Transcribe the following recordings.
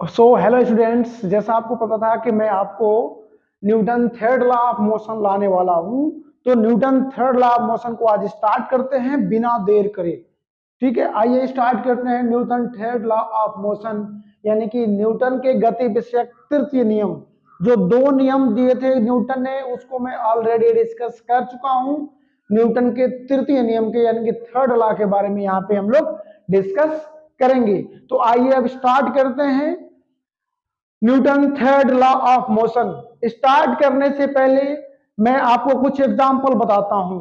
Hello students, जैसा आपको पता था कि मैं आपको Newton third law of motion लाने वाला हूं। तो Newton third law of motion को आज स्टार्ट करते हैं बिना देर करे। ठीक है, आइए स्टार्ट करते हैं Newton third law of motion, यानी कि न्यूटन के गति विषयक तृतीय नियम। जो दो नियम दिए थे न्यूटन ने, उसको मैं ऑलरेडी डिस्कस कर चुका हूं। न्यूटन के तृतीय नियम के यानी कि थर्ड लॉ के बारे में यहाँ पे हम लोग डिस्कस करेंगे। तो आइए अब स्टार्ट करते हैं Newton third law of motion. Start करने से पहले मैं आपको कुछ एग्जांपल बताता हूं।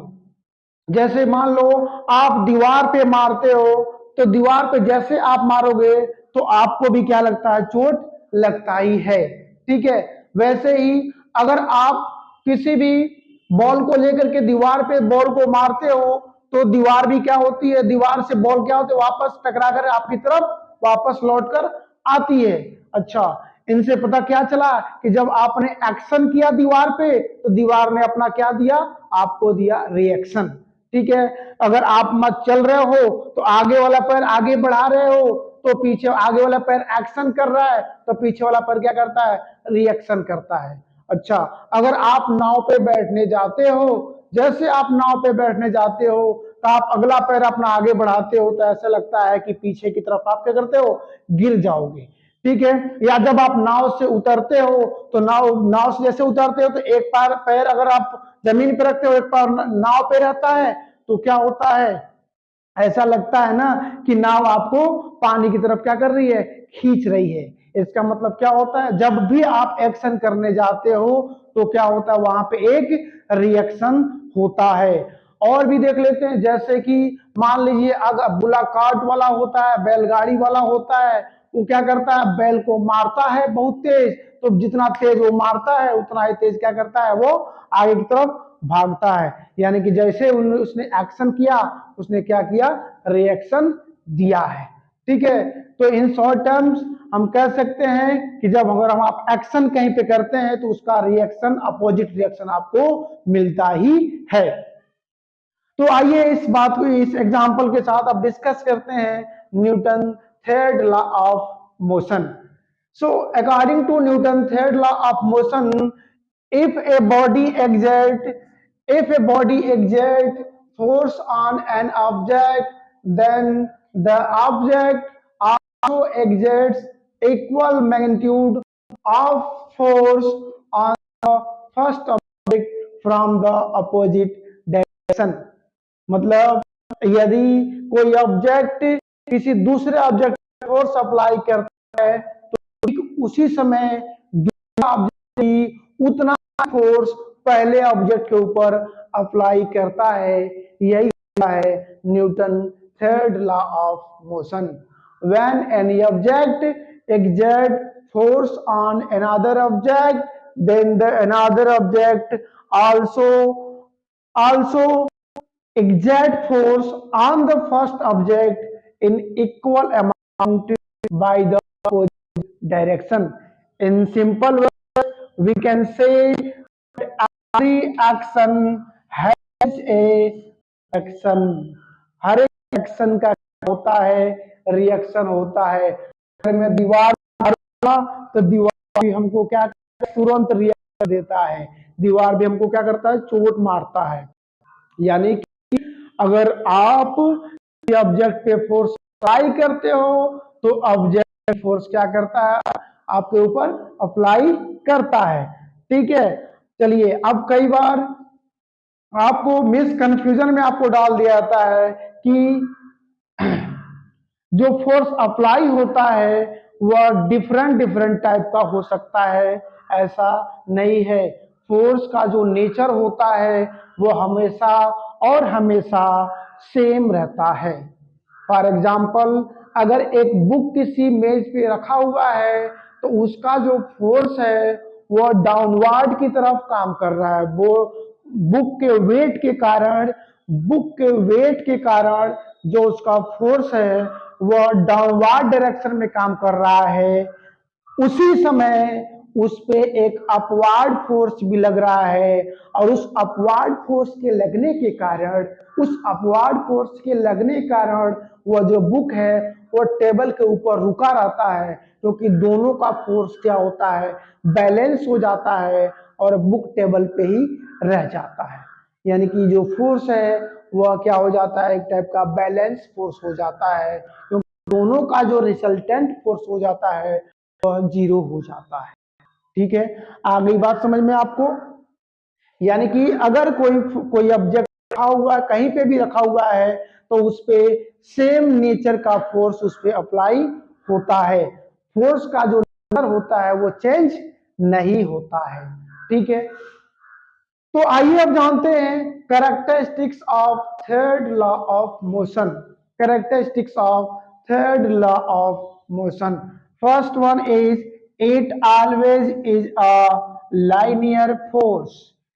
जैसे मान लो आप दीवार पे मारते हो, तो दीवार पे जैसे आप मारोगे तो आपको भी क्या लगता है, चोट लगता ही है। ठीक है, वैसे ही अगर आप किसी भी बॉल को लेकर के दीवार पे बॉल को मारते हो तो दीवार भी क्या होती है, दीवार से बॉल क्या होती है, वापस टकरा कर आपकी तरफ वापस लौट कर आती है। अच्छा, इनसे पता क्या चला कि जब आपने एक्शन किया दीवार पे तो दीवार ने अपना क्या दिया, आपको दिया रिएक्शन। ठीक है, अगर आप मत चल रहे हो तो आगे वाला पैर आगे बढ़ा रहे हो तो पीछे आगे वाला पैर एक्शन कर रहा है तो पीछे वाला पैर क्या करता है, रिएक्शन करता है। अच्छा, अगर आप नाव पे बैठने जाते हो, जैसे आप नाव पे बैठने जाते हो तो आप अगला पैर अपना आगे बढ़ाते हो तो ऐसा लगता है कि पीछे की तरफ आप क्या करते हो, गिर जाओगे। ठीक है, या जब आप नाव से उतरते हो तो नाव नाव से जैसे उतरते हो तो एक पैर पैर अगर आप जमीन पे रखते हो, एक पैर नाव पे रहता है, तो क्या होता है, ऐसा लगता है ना कि नाव आपको पानी की तरफ क्या कर रही है, खींच रही है। इसका मतलब क्या होता है, जब भी आप एक्शन करने जाते हो तो क्या होता है, वहां पे एक रिएक्शन होता है। और भी देख लेते हैं, जैसे कि मान लीजिए अगर बुला कार्ट वाला होता है, बैलगाड़ी वाला होता है, वो क्या करता है, बैल को मारता है बहुत तेज, तो जितना तेज वो मारता है उतना ही तेज क्या करता है, वो आगे की तरफ भागता है। यानी कि जैसे उसने एक्शन किया, उसने क्या किया, रिएक्शन दिया है। ठीक है, तो इन शॉर्ट टर्म्स हम कह सकते हैं कि जब अगर हम आप एक्शन कहीं पे करते हैं तो उसका रिएक्शन, अपोजिट रिएक्शन आपको मिलता ही है। तो आइए इस बात को इस एग्जांपल के साथ अब डिस्कस करते हैं Newton third law of motion. So according to Newton third law of motion, if a body exert if a body exert force on an object, then the object also exerts equal magnitude of force on the first object from the opposite direction। मतलब यदि कोई object किसी दूसरे object force apply करता है तो ठीक उसी समय दूसरा ऑब्जेक्ट उतना फोर्स पहले ऑब्जेक्ट के ऊपर अप्लाई करता है। यही होता है Newton third law of motion. When any object exert force on another object, then the another object also exert force on the first object in equal amount by the opposite direction। In simple words, we can say every action has a reaction। हर एक action का होता है, reaction होता है। अगर मैं दीवार मारूंगा तो दीवार भी हमको क्या, तुरंत रिएक्शन देता है। दीवार भी हमको क्या करता है, चोट मारता है। यानी अगर आप ऑब्जेक्ट पे फोर्स अप्लाई करते हो तो ऑब्जेक्ट फोर्स क्या करता है, आपके ऊपर अप्लाई करता है। ठीक है, चलिए अब कई बार आपको मिस कंफ्यूजन में आपको डाल दिया जाता है कि जो फोर्स अप्लाई होता है वह डिफरेंट डिफरेंट टाइप का हो सकता है। ऐसा नहीं है, फोर्स का जो नेचर होता है वो हमेशा और हमेशा सेम रहता है। फॉर एग्जाम्पल, अगर एक बुक किसी मेज पे रखा हुआ है तो उसका जो फोर्स है वो डाउनवर्ड की तरफ काम कर रहा है। वो बुक के वेट के कारण जो उसका फोर्स है वह डाउनवर्ड डायरेक्शन में काम कर रहा है। उसी समय उस पे एक अपवार्ड फोर्स भी लग रहा है, और उस अपवार्ड फोर्स के लगने के कारण, वह जो बुक है वो टेबल के ऊपर रुका रहता है, क्योंकि दोनों का फोर्स क्या होता है, बैलेंस हो जाता है, और बुक टेबल पे ही रह जाता है। यानी कि जो फोर्स है वह क्या हो जाता है, एक टाइप का बैलेंस फोर्स हो जाता है, क्योंकि दोनों का जो रिजल्टेंट फोर्स हो जाता है वह जीरो हो जाता है। ठीक है, आ गई बात समझ में आपको। यानी कि अगर कोई कोई ऑब्जेक्ट रखा हुआ है, कहीं पे भी रखा हुआ है, तो उस पे सेम नेचर का फोर्स उस पे अप्लाई होता है, फोर्स का जो नेचर होता है वो चेंज नहीं होता है। ठीक है, तो आइए अब जानते हैं characteristics of third law of motion. Characteristics of third law of motion, first one is it always is a linear force.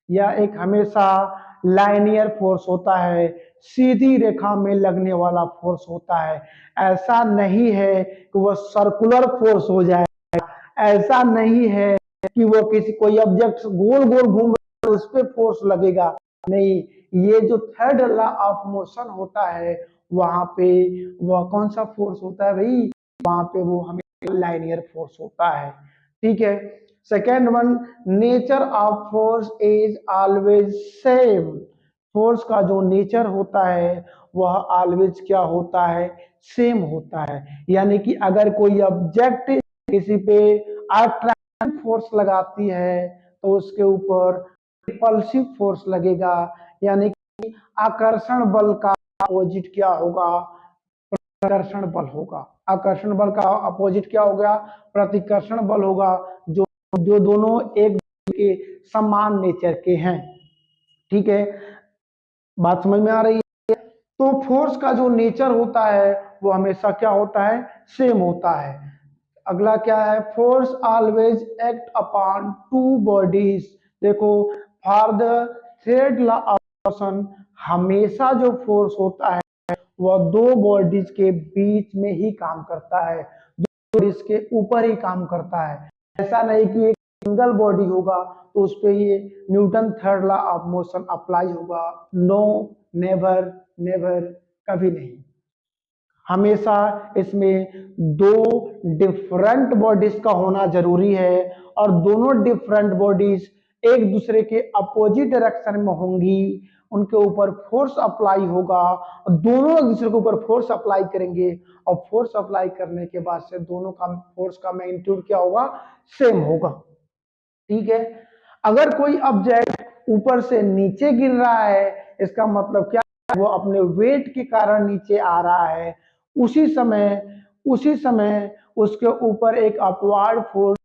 यह एक हमेशा लाइनियर फोर्स होता है, सीधी रेखा में लगने वाला फोर्स होता है। ऐसा नहीं है कि वह सर्कुलर फोर्स हो जाए, ऐसा नहीं है कि वो किसी कोई ऑब्जेक्ट गोल गोल घूम रहा है उस पे फोर्स लगेगा, नहीं। ये जो थर्ड लॉ ऑफ मोशन होता है वहां पे वह कौन सा फोर्स होता है भाई, वहां पे वो हमें लाइनियर फोर्स होता है। ठीक है, second one, nature of force is always same. Force का जो नेचर होता है वह ऑलवेज क्या होता है, सेम होता है। यानी कि अगर कोई ऑब्जेक्ट किसी पे अट्रैक्टिव फोर्स लगाती है तो उसके ऊपर रिपल्सिव फोर्स लगेगा। यानी कि आकर्षण बल का अपोजिट क्या होगा, आकर्षण बल होगा। आकर्षण बल का अपोजिट क्या होगा, प्रतिकर्षण बल होगा, जो जो दोनों एक दूसरे के समान नेचर के हैं। ठीक है, बात समझ में आ रही है। तो फोर्स का जो नेचर होता है वो हमेशा क्या होता है, सेम होता है। अगला क्या है, force always act upon two bodies. देखो, for the third law of motion हमेशा जो फोर्स होता है वह दो बॉडीज के बीच में ही काम करता है, दो बॉडीज के ऊपर ही काम करता है। ऐसा नहीं कि एक सिंगल बॉडी होगा तो उस पर ये Newton third law of motion apply होगा। नो, नेवर, नेवर, कभी नहीं। हमेशा इसमें दो डिफरेंट बॉडीज का होना जरूरी है, और दोनों डिफरेंट बॉडीज एक दूसरे के अपोजिट डायरेक्शन में होंगी, उनके ऊपर फोर्स अप्लाई होगा, और दोनों एक दूसरे के ऊपर फोर्स अप्लाई करेंगे, और फोर्स अप्लाई करने के बाद से दोनों का फोर्स का मैग्नीट्यूड क्या होगा, सेम होगा। ठीक है, अगर कोई ऑब्जेक्ट ऊपर से नीचे गिर रहा है, इसका मतलब क्या है, वो अपने वेट के कारण नीचे आ रहा है, उसी समय उसके ऊपर एक अपवार्ड फोर्स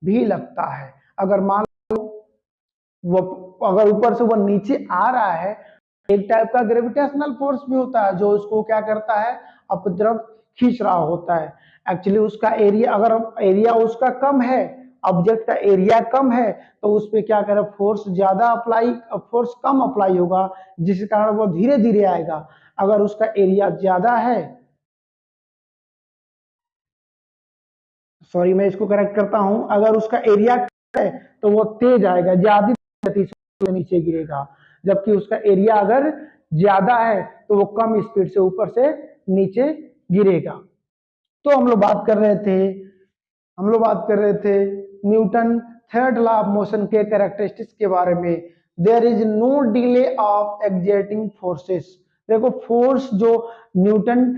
भी लगता है। अगर मान लो वो, अगर ऊपर से वो नीचे आ रहा है, एक टाइप का ग्रेविटेशनल फोर्स भी होता है जो उसको क्या करता है, अपनी तरफ खींच रहा होता है। एक्चुअली उसका एरिया, अगर एरिया उसका कम है, ऑब्जेक्ट का एरिया कम है, तो उस पर क्या करे, फोर्स ज्यादा अप्लाई, फोर्स कम अप्लाई होगा, जिस कारण वो धीरे धीरे आएगा। अगर उसका एरिया ज्यादा है, सॉरी मैं इसको करेक्ट करता हूं, अगर उसका एरिया है तो वो तेज आएगा, ज्यादा गति से नीचे गिरेगा। जबकि उसका एरिया अगर ज्यादा है तो वो कम स्पीड से ऊपर से नीचे गिरेगा। तो हम लोग बात कर रहे थे Newton third law of motion के कैरेक्टरिस्टिक्स के बारे में। There is no delay of exerting forces. देखो, फोर्स जो Newton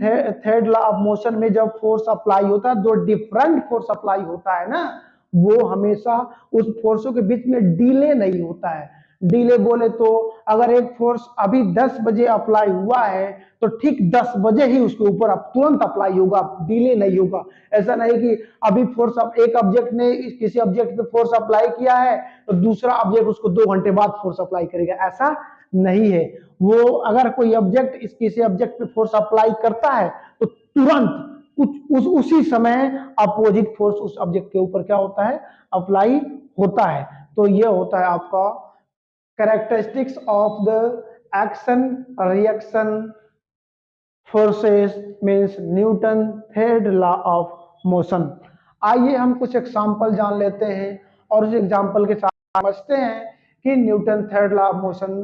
third law of motion में जब फोर्स अप्लाई होता है, दो डिफरेंट फोर्स अप्लाई होता है ना, वो हमेशा उस फोर्सों के बीच में डिले नहीं होता है। डिले बोले तो अगर एक फोर्स अभी 10 बजे अप्लाई हुआ है तो ठीक 10 बजे ही उसके ऊपर अब तुरंत अप्लाई होगा, डिले नहीं होगा। ऐसा नहीं कि अभी फोर्स, एक ऑब्जेक्ट ने किसी ऑब्जेक्ट पे फोर्स अप्लाई किया है तो दूसरा ऑब्जेक्ट उसको 2 घंटे बाद फोर्स अप्लाई करेगा, ऐसा नहीं है। वो अगर कोई ऑब्जेक्ट किसी ऑब्जेक्ट पे फोर्स अप्लाई करता है तो तुरंत उसी समय अपोजिट फोर्स उस ऑब्जेक्ट के ऊपर क्या होता है, अप्लाई होता है। तो ये होता है आपका characteristics of the action reaction forces, means Newton third law of motion. आइए हम कुछ एग्जाम्पल जान लेते हैं और उस एग्जाम्पल के साथ समझते हैं कि Newton third law of motion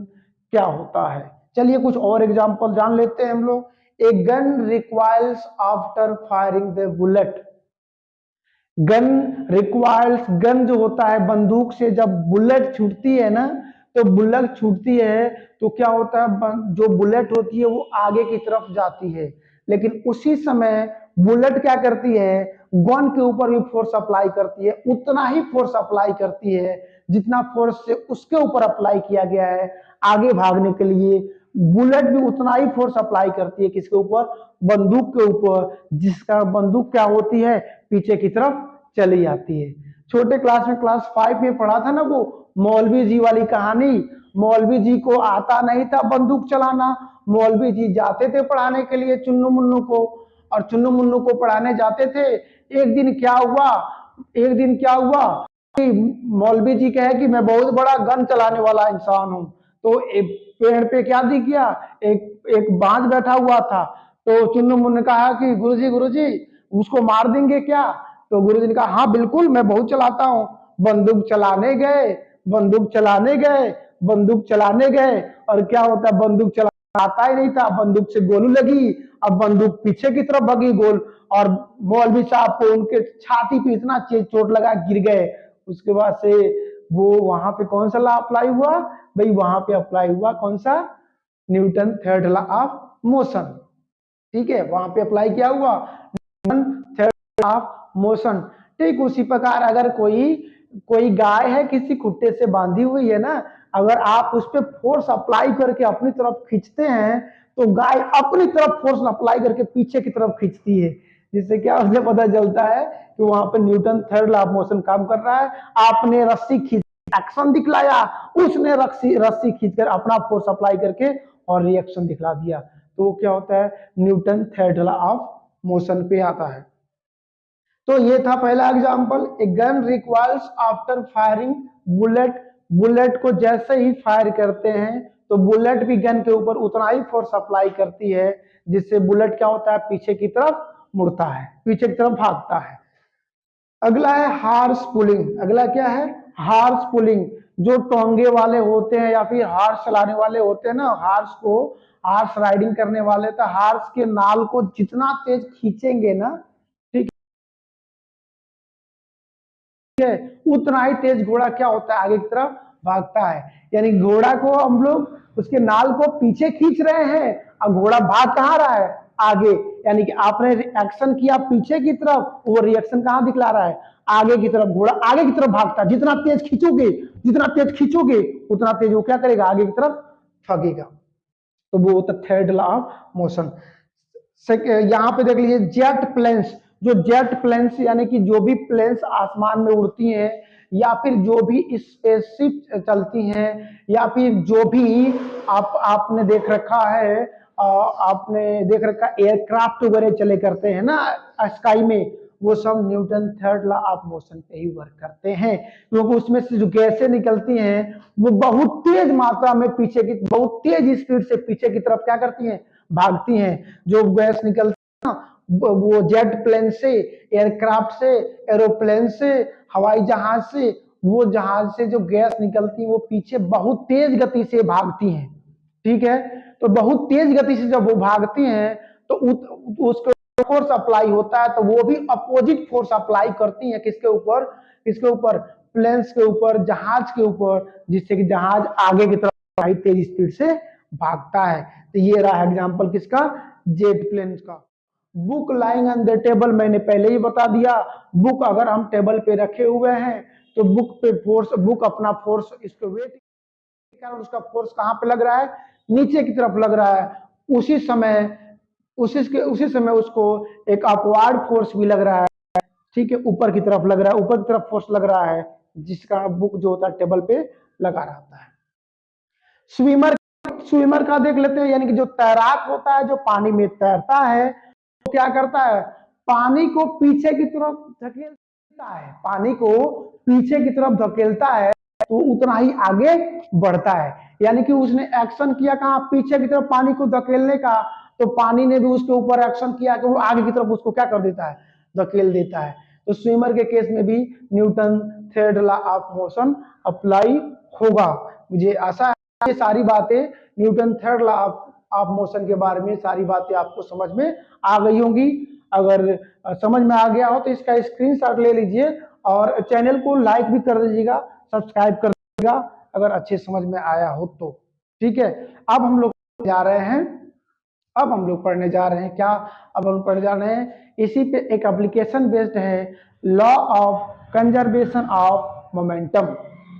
क्या होता है। चलिए कुछ और एग्जाम्पल जान लेते हैं हम लोग। A gun requires after firing the bullet. Gun requires, gun जो होता है बंदूक से जब बुलेट छूटती है ना, तो बुलेट छूटती है तो क्या होता है, जो बुलेट होती है वो आगे की तरफ जाती है, लेकिन उसी समय बुलेट क्या करती है, गन के ऊपर भी फोर्स अप्लाई करती है, उतना ही फोर्स अप्लाई करती है जितना फोर्स से उसके ऊपर अप्लाई किया गया है आगे भागने के लिए। बुलेट भी उतना ही फोर्स अप्लाई करती है किसके ऊपर, बंदूक के ऊपर, जिसका बंदूक क्या होती है, पीछे की तरफ चली जाती है। छोटे क्लास में क्लास 5 में पढ़ा था ना वो मौलवी जी वाली कहानी। मौलवी जी को आता नहीं था बंदूक चलाना, मौलवी जी जाते थे पढ़ाने के लिए चुन्नू मुन्नू को, और चुन्नू मुन्नू को पढ़ाने जाते थे। एक दिन क्या हुआ कि मौलवी जी कहे कि मैं बहुत बड़ा गन चलाने वाला इंसान हूं, तो एक पेड़ पे क्या दिख गया, एक एक बाज बैठा हुआ था। तो चुन्नू मुन्नू ने कहा कि गुरुजी उसको मार देंगे क्या। तो गुरुजी ने कहा हाँ बिल्कुल, मैं बहुत चलाता हूँ। बंदूक चलाने गए, बंदूक चलाने गए, बंदूक चलाने गए, और क्या होता है, बंदूक चलाना आता ही नहीं था, बंदूक से गोली लगी, अब बंदूक पीछे की तरफ भगी गोल, और मौलवी साहब को उनके छाती पे इतना चोट लगा, गिर गए। उसके बाद से वो वहां पे कौन सा लॉ अप्लाई हुआ भाई, वहां पे अप्लाई हुआ कौन सा, Newton third law of motion. ठीक है, वहां पे अप्लाई किया हुआ थर्ड ऑफ मोशन। ठीक उसी प्रकार अगर कोई कोई गाय है किसी खुट्टे से बांधी हुई है ना, अगर आप उस पर फोर्स अप्लाई करके अपनी तरफ खींचते हैं तो गाय अपनी तरफ फोर्स अप्लाई करके पीछे की तरफ खींचती है, जिससे क्या उसे पता चलता है कि वहां पर Newton third law of motion काम कर रहा है। आपने रस्सी खींच एक्शन दिखलाया, उसने रस्सी रस्सी खींचकर अपना फोर्स अप्लाई करके और रिएक्शन दिखला दिया, तो वो क्या होता है, Newton third law of motion पे आता है। तो ये था पहला example, a gun requires after firing bullet. Bullet को जैसे ही फायर करते हैं तो बुलेट भी गन के ऊपर उतना ही फोर्स अप्लाई करती है, जिससे बुलेट क्या होता है, पीछे की तरफ मुड़ता है, पीछे की तरफ भागता है। अगला है हार्स पुलिंग। अगला क्या है, हार्स पुलिंग। जो टोंगे वाले होते हैं या फिर हार्स चलाने वाले होते हैं ना, हार्स को, हार्स राइडिंग करने वाले, तो हार्स के नाल को जितना तेज खींचेंगे ना, ठीक है, उतना ही तेज घोड़ा क्या होता है, आगे की तरफ भागता है। यानी घोड़ा को हम लोग उसके नाल को पीछे खींच रहे हैं और घोड़ा भाग कहाँ रहा है, आगे। यानी कि आपने एक्शन किया पीछे की तरफ, वो रिएक्शन कहाँ दिखला रहा है, आगे की तरफ। घोड़ा आगे की तरफ भागता है, जितना तेज खींचोगे, जितना तेज खींचोगे उतना तेज वो क्या करेगा, आगे की तरफ भागेगा। तो वो होता है थर्ड लॉ ऑफ मोशन। यहाँ पे देख लीजिए जेट प्लेन्स। जो जेट प्लेन्स यानी कि जो भी प्लेन्स आसमान में उड़ती हैं, या फिर जो भी स्पेसशिप चलती हैं, या फिर जो भी आपने देख रखा है, आपने देख रखा एयरक्राफ्ट वगैरह चले करते हैं ना स्काई में, वो सब Newton third law of motion पे ही वर्क करते हैं, क्योंकि उसमें से जो गैसें निकलती हैं वो बहुत तेज मात्रा में पीछे की, बहुत तेज स्पीड से पीछे की तरफ क्या करती हैं, भागती हैं। जो गैस निकलती है ना, वो जेट प्लेन से, एयरक्राफ्ट से, एरोप्लेन से, हवाई जहाज से, वो जहाज से जो गैस निकलती है वो पीछे बहुत तेज गति से भागती हैं। ठीक है, तो बहुत तेज गति से जब वो भागती हैं तो उसको फोर्स अप्लाई होता है, तो वो भी अपोजिट फोर्स अप्लाई करती हैं किसके ऊपर, किसके ऊपर, प्लेन्स के ऊपर, जहाज के ऊपर, जिससे कि जहाज आगे की तरफ तेज स्पीड से भागता है। तो ये रहा एग्जांपल किसका, जेट प्लेन का। Book lying on the table, मैंने पहले ही बता दिया, बुक अगर हम टेबल पे रखे हुए हैं तो बुक पे फोर्स, बुक अपना फोर्स, इसको वेट के कारण उसका फोर्स कहां पे लग रहा है, नीचे की तरफ लग रहा है। उसी समय उसी समय उसको एक अपवार्ड फोर्स भी लग रहा है। ठीक है, ऊपर की तरफ लग रहा है, ऊपर की तरफ फोर्स लग रहा है, जिसका बुक जो होता है टेबल पे लगा रहता है। स्विमर, स्विमर का देख लेते हैं, यानी कि जो तैराक होता है, जो पानी में तैरता है, वो क्या करता है, पानी को पीछे की तरफ धकेलता है, पानी को पीछे की तरफ धकेलता है, तो उतना ही आगे बढ़ता है। यानी कि उसने एक्शन किया कहाँ, पीछे की तरफ पानी को धकेलने का, तो पानी ने भी उसके ऊपर एक्शन किया कि वो आगे की तरफ उसको क्या कर देता है, धकेल देता है। तो स्विमर के केस में भी Newton third law of motion apply होगा। मुझे आशा है ये सारी बातें Newton third law of motion के बारे में सारी बातें आपको समझ में आ गई होंगी। अगर समझ में आ गया हो तो इसका स्क्रीनशॉट ले लीजिए और चैनल को लाइक भी कर दीजिएगा, सब्सक्राइब कर दीजिएगा अगर अच्छे समझ में आया हो तो। ठीक है, अब हम लोग जा रहे हैं, अब हम लोग पढ़ने जा रहे हैं क्या, अब हम पढ़ने जा रहे हैं इसी पे एक एप्लीकेशन बेस्ड है, law of conservation of momentum.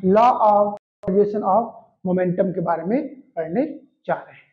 Law of conservation of momentum के बारे में पढ़ने जा रहे हैं।